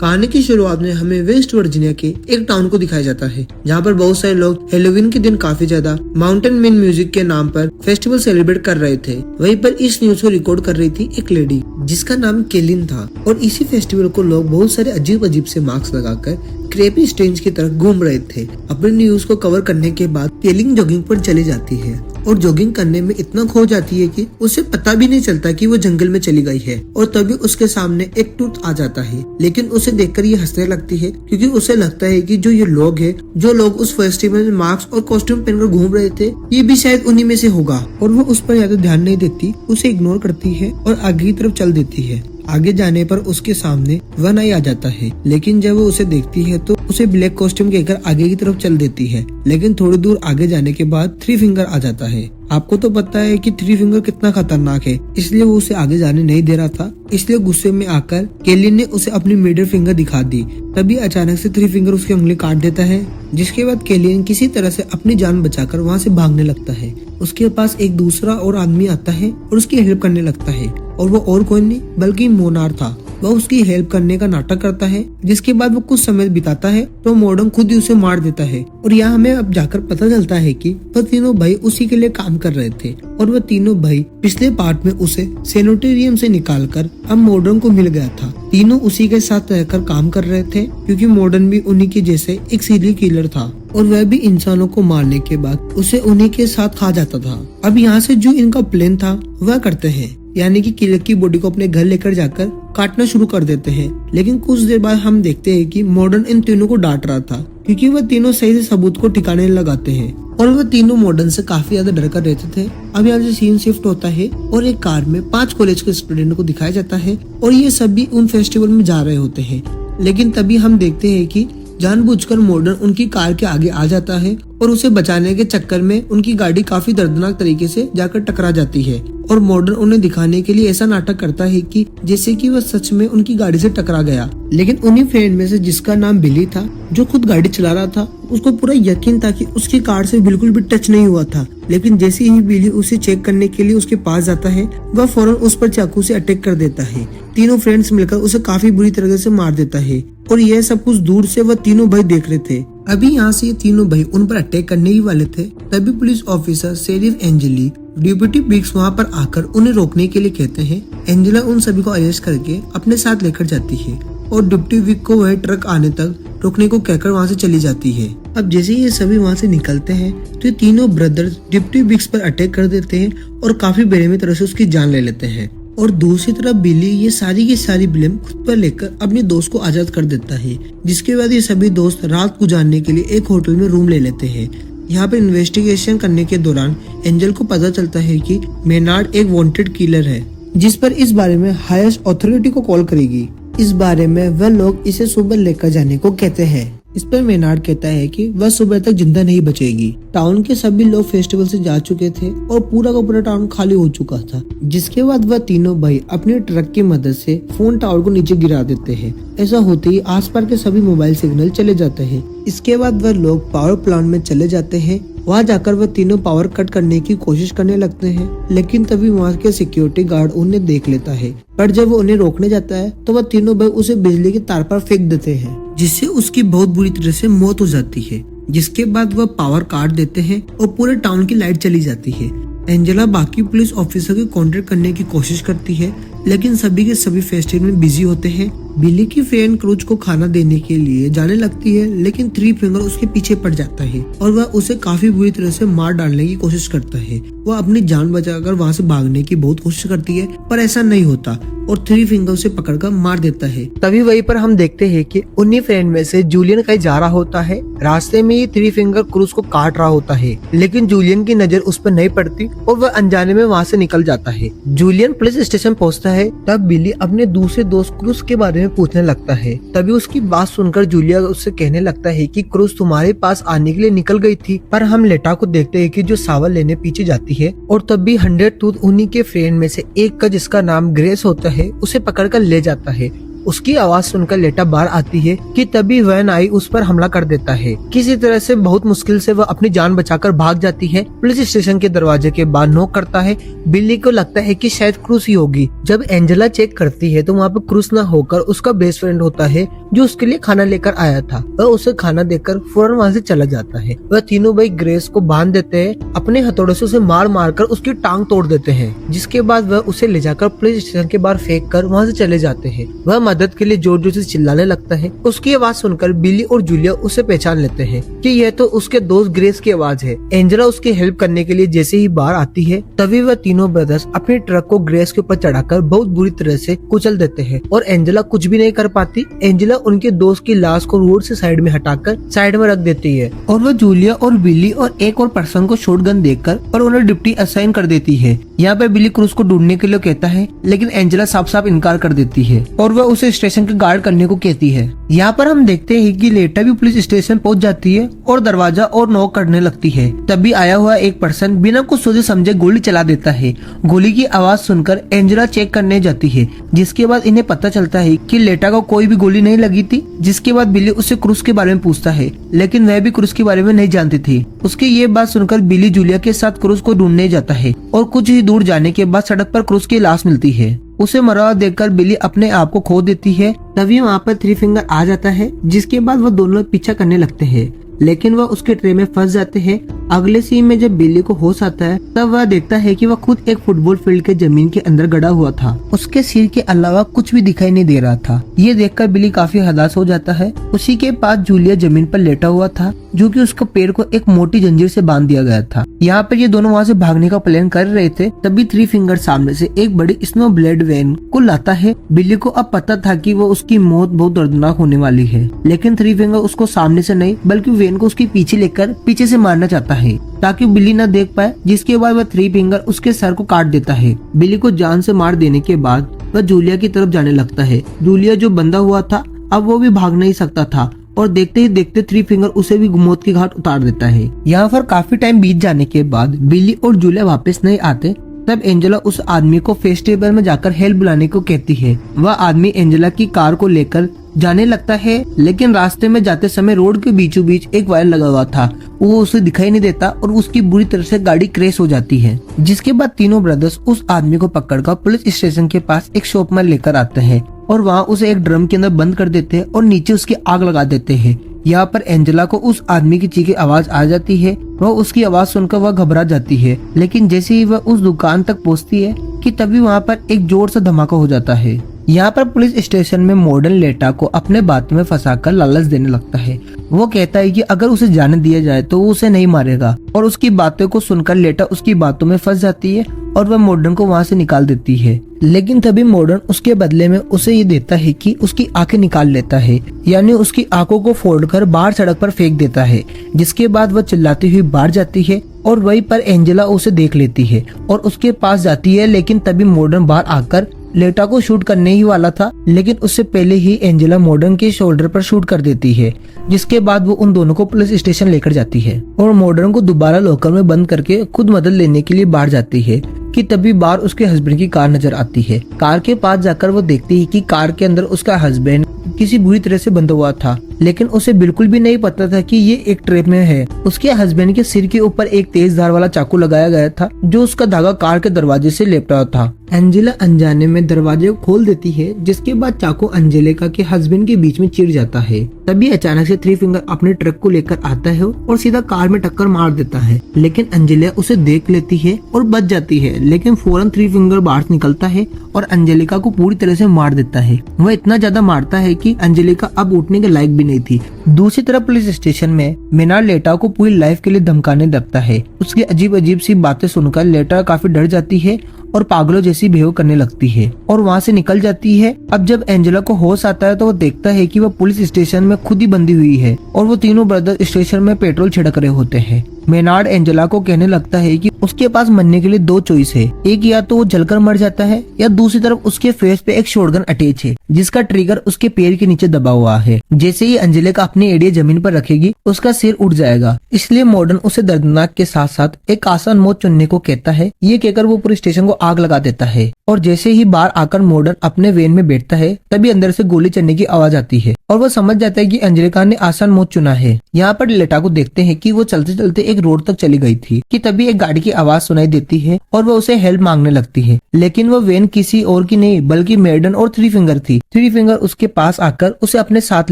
कहानी की शुरुआत में हमें वेस्ट वर्जीनिया के एक टाउन को दिखाया जाता है, जहाँ पर बहुत सारे लोग हेलोवीन के दिन काफी ज्यादा माउंटेन मैन म्यूजिक के नाम पर फेस्टिवल सेलिब्रेट कर रहे थे। वहीं पर इस न्यूज को रिकॉर्ड कर रही थी एक लेडी जिसका नाम केलिन था, और इसी फेस्टिवल को लोग बहुत सारे अजीब अजीब से मास्क लगाकर क्रेपी स्टेन्स की तरफ घूम रहे थे। अपने न्यूज को कवर करने के बाद केलिन जॉगिंग पर चली जाती है और जॉगिंग करने में इतना खो जाती है कि उसे पता भी नहीं चलता कि वो जंगल में चली गई है। और तभी उसके सामने एक टूथ आ जाता है, लेकिन उसे देखकर ये हंसने लगती है क्योंकि उसे लगता है कि जो लोग उस फेस्टिवल में मास्क और कॉस्ट्यूम पहनकर घूम रहे थे, ये भी शायद उन्हीं में से होगा। और वो उस पर ज्यादा ध्यान नहीं देती, उसे इग्नोर करती है और आगे की तरफ चल देती है। आगे जाने पर उसके सामने वन आई आ जाता है, लेकिन जब वो उसे देखती है तो उसे ब्लैक कॉस्ट्यूम कहकर आगे की तरफ चल देती है। लेकिन थोड़ी दूर आगे जाने के बाद थ्री फिंगर आ जाता है। आपको तो पता है कि थ्री फिंगर कितना खतरनाक है, इसलिए वो उसे आगे जाने नहीं दे रहा था। इसलिए गुस्से में आकर केलिन ने उसे अपनी मिडिल फिंगर दिखा दी। तभी अचानक से थ्री फिंगर उसकी उंगली काट देता है, जिसके बाद केलिन किसी तरह से अपनी जान बचाकर वहाँ से भागने लगता है। उसके पास एक दूसरा और आदमी आता है और उसकी हेल्प करने लगता है, और वो और कोई नहीं बल्कि मोनार था। वह उसकी हेल्प करने का नाटक करता है, जिसके बाद वो कुछ समय बिताता है तो मॉर्डन खुद ही उसे मार देता है। और यहाँ हमें अब जाकर पता चलता है कि वह तीनों भाई उसी के लिए काम कर रहे थे, और वह तीनों भाई पिछले पार्ट में उसे सेनेटोरियम से निकालकर अब मॉर्डन को मिल गया था। तीनों उसी के साथ रहकर काम कर रहे थे क्योंकि मॉर्डन भी उन्हीं के जैसे एक सीरियल किलर था, और वह भी इंसानों को मारने के बाद उसे उन्हीं के साथ खा जाता था। अब यहाँ से जो इनका प्लान था वह करते हैं, यानी कि किलर की बॉडी को अपने घर लेकर जाकर काटना शुरू कर देते हैं। लेकिन कुछ देर बाद हम देखते हैं कि मॉर्डन इन तीनों को डांट रहा था क्योंकि वह तीनों सही से सबूत को ठिकाने लगाते हैं, और वह तीनों मॉर्डन से काफी ज्यादा डर कर रहते थे। अब यहाँ से सीन शिफ्ट होता है और एक कार में 5 कॉलेज के स्टूडेंट को दिखाया जाता है, और ये सभी उन फेस्टिवल में जा रहे होते हैं। लेकिन तभी हम देखते हैं कि जानबूझकर मॉर्डन उनकी कार के आगे आ जाता है, और उसे बचाने के चक्कर में उनकी गाड़ी काफी दर्दनाक तरीके से जाकर टकरा जाती है। और मॉर्डन उन्हें दिखाने के लिए ऐसा नाटक करता है कि जैसे कि वह सच में उनकी गाड़ी से टकरा गया। लेकिन उन्हीं फ्रेंड में से जिसका नाम बिली था, जो खुद गाड़ी चला रहा था, उसको पूरा यकीन था कि उसकी कार से बिल्कुल भी टच नहीं हुआ था। लेकिन जैसे ही बिली उसे चेक करने के लिए उसके पास जाता है, वह फौरन उस पर चाकू से अटैक कर देता है। तीनों फ्रेंड्स मिलकर उसे काफी बुरी तरह से मार देता है, और यह सब कुछ दूर से वह तीनों भाई देख रहे थे। अभी यहाँ से ये तीनों भाई उन पर अटैक करने ही वाले थे, तभी पुलिस ऑफिसर शेरिफ एंजेली डिप्टी बिग्स वहाँ पर आकर उन्हें रोकने के लिए कहते हैं। एंजेला उन सभी को अरेस्ट करके अपने साथ लेकर जाती है, और डिप्टी विक को वह ट्रक आने तक रोकने को कहकर वहाँ से चली जाती है। अब जैसे ये सभी वहाँ से निकलते हैं तो ये तीनों ब्रदर्स डिप्टी बिग्स पर अटैक कर देते हैं और काफी बेरहमी तरह से उसकी जान ले लेते हैं। और दूसरी तरफ बिली ये सारी की सारी ब्लेम खुद पर लेकर अपने दोस्त को आजाद कर देता है, जिसके बाद ये सभी दोस्त रात गुजारने के लिए एक होटल में रूम ले लेते हैं। यहाँ पर इन्वेस्टिगेशन करने के दौरान एंजल को पता चलता है कि मेनार्ड एक वांटेड किलर है, जिस पर इस बारे में हाईएस्ट अथॉरिटी को कॉल करेगी। इस बारे में वह लोग इसे सुबह लेकर जाने को कहते हैं। इस पर मेनार्ड कहता है कि वह सुबह तक जिंदा नहीं बचेगी। टाउन के सभी लोग फेस्टिवल से जा चुके थे और पूरा का पूरा टाउन खाली हो चुका था। जिसके बाद वह तीनों भाई अपने ट्रक की मदद से फोन टावर को नीचे गिरा देते हैं। ऐसा होते ही आसपास के सभी मोबाइल सिग्नल चले जाते हैं। इसके बाद वह लोग पावर प्लांट में चले जाते हैं। वहाँ जाकर वह तीनों पावर कट करने की कोशिश करने लगते हैं, लेकिन तभी वहाँ के सिक्योरिटी गार्ड उन्हें देख लेता है। पर जब वो उन्हें रोकने जाता है तो वह तीनों भाई उसे बिजली के तार पर फेंक देते हैं, जिससे उसकी बहुत बुरी तरह से मौत हो जाती है। जिसके बाद वह पावर काट देते हैं और पूरे टाउन की लाइट चली जाती है। एंजेला बाकी पुलिस ऑफिसर को कांटेक्ट करने की कोशिश करती है, लेकिन सभी के सभी फेस्टिवल में बिजी होते हैं। बिली की फ्रेंड क्रूज को खाना देने के लिए जाने लगती है, लेकिन थ्री फिंगर उसके पीछे पड़ जाता है और वह उसे काफी बुरी तरह से मार डालने की कोशिश करता है। वह अपनी जान बचाकर वहाँ से भागने की बहुत कोशिश करती है, पर ऐसा नहीं होता और थ्री फिंगर उसे पकड़कर मार देता है। तभी वहीं पर हम देखते हैं कि उन्हीं फ्रेंड में से जूलियन कहीं जा रहा होता है। रास्ते में ही थ्री फिंगर क्रूज को काट रहा होता है, लेकिन जूलियन की नजर उस पर नहीं पड़ती और वह अनजाने में वहाँ से निकल जाता है। जूलियन पुलिस स्टेशन पहुँचता है, तब बिली अपने दूसरे दोस्त क्रूज के बारे में पूछने लगता है। तभी उसकी बात सुनकर जूलिया उससे कहने लगता है कि क्रूज तुम्हारे पास आने के लिए निकल गई थी। पर हम लेटा को देखते हैं कि जो सावल लेने पीछे जाती है, और तभी 100 टूथ उन्हीं के फ्रेंड में से एक का जिसका नाम ग्रेस होता है उसे पकड़कर ले जाता है। उसकी आवाज सुनकर लेटा बाहर आती है कि तभी वैन आई उस पर हमला कर देता है। किसी तरह से बहुत मुश्किल से वह अपनी जान बचाकर भाग जाती है। पुलिस स्टेशन के दरवाजे के बाहर नॉक करता है। बिल्ली को लगता है कि शायद क्रूस ही होगी। जब एंजेला चेक करती है तो वहाँ पे क्रूस न होकर उसका बेस्ट फ्रेंड होता है जो उसके लिए खाना लेकर आया था। वह उसे खाना देकर फौरन वहाँ से चला जाता है। वह तीनों भाई ग्रेस को बांध देते हैं, अपने हथौड़े से उसे मार मार कर उसकी टांग तोड़ देते हैं, जिसके बाद वह उसे ले जाकर पुलिस स्टेशन के बाहर फेंक कर वहाँ से चले जाते हैं। वह मदद के लिए जोर जोर से चिल्लाने लगता है। उसकी आवाज सुनकर बिली और जूलिया उसे पहचान लेते हैं कि यह तो उसके दोस्त ग्रेस की आवाज है। एंजेला उसकी हेल्प करने के लिए जैसे ही बाहर आती है तभी वह तीनों ब्रदर्स अपने ट्रक को ग्रेस के ऊपर चढ़ाकर बहुत बुरी तरह से कुचल देते हैं और एंजेला कुछ भी नहीं कर पाती। एंजेला उनके दोस्त की लाश को रोड से साइड में हटाकर साइड में रख देती है और वह जूलिया और बिली और एक और पर्सन को शॉटगन देकर और उन्हें ड्यूटी असाइन कर देती है। यहाँ पर बिली क्रूज को ढूंढने के लिए कहता है, लेकिन एंजेला साफ साफ इनकार कर देती है और वह उसे स्टेशन के गार्ड करने को कहती है। यहाँ पर हम देखते हैं कि लेटा भी पुलिस स्टेशन पहुंच जाती है और दरवाजा और नॉक करने लगती है। तभी आया हुआ एक पर्सन बिना कुछ सोचे समझे गोली चला देता है। गोली की आवाज सुनकर एंजेला चेक करने जाती है, जिसके बाद इन्हें पता चलता है कि लेटा को कोई भी गोली नहीं लगी थी। जिसके बाद बिली उससे क्रूज के बारे में पूछता है, लेकिन वह भी क्रूज के बारे में नहीं जानती थी। उसकी ये बात सुनकर बिली जूलिया के साथ क्रूज को ढूंढने जाता है और कुछ ही दूर जाने के बाद सड़क पर क्रूज की लाश मिलती है। उसे मरा हुआ देखकर बिली अपने आप को खो देती है। तभी वहाँ पर थ्री फिंगर आ जाता है, जिसके बाद वो दोनों पीछा करने लगते हैं, लेकिन वह उसके ट्रे में फंस जाते हैं। अगले सीन में जब बिल्ली को होश आता है तब वह देखता है कि वह खुद एक फुटबॉल फील्ड के जमीन के अंदर गड़ा हुआ था। उसके सिर के अलावा कुछ भी दिखाई नहीं दे रहा था। ये देखकर बिल्ली काफी हताश हो जाता है। उसी के पास जूलिया जमीन पर लेटा हुआ था, जो कि उसके पैर को एक मोटी जंजीर से बांध दिया गया था। यहाँ पर ये दोनों वहाँ से भागने का प्लान कर रहे थे। तभी थ्री फिंगर सामने से एक बड़ी स्नो ब्लेड वैन को लाता है। बिल्ली को अब पता था कि वो उसकी मौत बहुत दर्दनाक होने वाली है, लेकिन थ्री फिंगर उसको सामने से नहीं बल्कि वैन को उसके पीछे लेकर पीछे से मारना चाहता है ताकि बिल्ली न देख पाए। जिसके बाद वह थ्री फिंगर उसके सर को काट देता है। बिल्ली को जान से मार देने के बाद वह जूलिया की तरफ जाने लगता है। जूलिया जो बंधा हुआ था अब वो भी भाग नहीं सकता था और देखते ही देखते थ्री फिंगर उसे भी मौत की घाट उतार देता है। यहाँ पर काफी टाइम बीत जाने के बाद बिल्ली और जूलिया वापस नहीं आते। तब एंजेला उस आदमी को फेस्टिवल में जाकर हेल्प बुलाने को कहती है। वह आदमी एंजेला की कार को लेकर जाने लगता है, लेकिन रास्ते में जाते समय रोड के बीचों बीच एक वायर लगा हुआ था। वो उसे दिखाई नहीं देता और उसकी बुरी तरह से गाड़ी क्रैश हो जाती है। जिसके बाद तीनों ब्रदर्स उस आदमी को पकड़कर पुलिस स्टेशन के पास एक शॉप में लेकर आते हैं और वहाँ उसे एक ड्रम के अंदर बंद कर देते हैं और नीचे उसकी आग लगा देते हैं। यहाँ पर एंजेला को उस आदमी की चीखी आवाज आ जाती है। वह उसकी आवाज सुनकर वह घबरा जाती है, लेकिन जैसे ही वह उस दुकान तक पहुँचती है कि तभी वहाँ पर एक जोर से धमाका हो जाता है। यहाँ पर पुलिस स्टेशन में मॉडर्न लेटा को अपने बात में फंसाकर लालच देने लगता है। वो कहता है कि अगर उसे जाने दिया जाए तो वो उसे नहीं मारेगा और उसकी बातों को सुनकर लेटा उसकी बातों में फंस जाती है और वह मॉडर्न को वहाँ से निकाल देती है। लेकिन तभी मॉडर्न उसके बदले में उसे ये देता है कि उसकी आंखें निकाल लेता है, यानी उसकी आंखों को फोड़कर बाहर सड़क पर फेंक देता है। जिसके बाद वह चिल्लाती हुई बाहर जाती है और वहीं पर एंजेला उसे देख लेती है और उसके पास जाती है। लेकिन तभी मॉडर्न बाहर आकर लेटा को शूट करने ही वाला था, लेकिन उससे पहले ही एंजेला मॉडर्न के शोल्डर पर शूट कर देती है। जिसके बाद वो उन दोनों को पुलिस स्टेशन लेकर जाती है और मॉडर्न को दोबारा लॉकर में बंद करके खुद मदद लेने के लिए बाहर जाती है कि तभी बाहर उसके हस्बैंड की कार नजर आती है। कार के पास जाकर वो देखती है कि कार के अंदर उसका हस्बैंड किसी बुरी तरह से बंधा हुआ था, लेकिन उसे बिल्कुल भी नहीं पता था कि ये एक ट्रैप में है। उसके हस्बैंड के सिर के ऊपर एक तेज धार वाला चाकू लगाया गया था, जो उसका धागा कार के दरवाजे से लेपटा हुआ था। एंजेला अनजाने में दरवाजे को खोल देती है, जिसके बाद चाकू एंजेलिका के हस्बैंड के बीच में चिर जाता है। तभी अचानक से थ्री फिंगर अपने ट्रक को लेकर आता है और सीधा कार में टक्कर मार देता है, लेकिन एंजेलिया उसे देख लेती है और बच जाती है। लेकिन फौरन थ्री फिंगर बाहर निकलता है और एंजेलिका को पूरी तरह से मार देता है। वह इतना ज्यादा मारता है कि एंजेलिका अब उठने के लायक भी नहीं थी। दूसरी तरफ पुलिस स्टेशन में मिनार लेटा को पूरी लाइफ के लिए धमकाने लगता है। उसकी अजीब अजीब सी बातें सुनकर लेटा काफी डर जाती है और पागलों जैसी बिहेव करने लगती है और वहाँ से निकल जाती है। अब जब एंजेला को होश आता है तो वो देखता है कि वह पुलिस स्टेशन में खुद ही बंधी हुई है और वो तीनों ब्रदर स्टेशन में पेट्रोल छिड़क रहे होते हैं। मेनार्ड एंजेला को कहने लगता है कि उसके पास मरने के लिए दो चॉइस है, एक या तो वो जलकर मर जाता है या दूसरी तरफ उसके फेस पे एक शॉटगन अटैच है जिसका ट्रिगर उसके पैर के नीचे दबा हुआ है। जैसे ही एंजेलिका अपनी एड़ियां जमीन पर रखेगी उसका सिर उठ जाएगा, इसलिए मॉर्डन उसे दर्दनाक के साथ साथ एक आसान मौत चुनने को कहता है। ये कहकर वो पूरे स्टेशन को आग लगा देता है और जैसे ही बाहर आकर मॉर्डन अपने वैन में बैठता है तभी अंदर से गोली चलने की आवाज आती है और वो समझ जाता है कि एंजेलिका ने आसान मौत चुना है। यहाँ पर लेटा को देखते हैं कि वो चलते चलते एक रोड तक चली गई थी कि तभी एक गाड़ी की आवाज सुनाई देती है और वो उसे हेल्प मांगने लगती है, लेकिन वो वैन किसी और की नहीं बल्कि मेडन और थ्री फिंगर थी। थ्री फिंगर उसके पास आकर उसे अपने साथ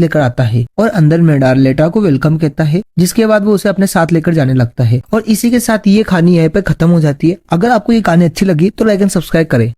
लेकर आता है और अंदर मेडार लेटा को वेलकम कहता है, जिसके बाद वो उसे अपने साथ लेकर जाने लगता है। और इसी के साथ ये कहानी यहाँ पे खत्म हो जाती है। अगर आपको ये कहानी अच्छी लगी तो लाइक एंड सब्सक्राइब करें।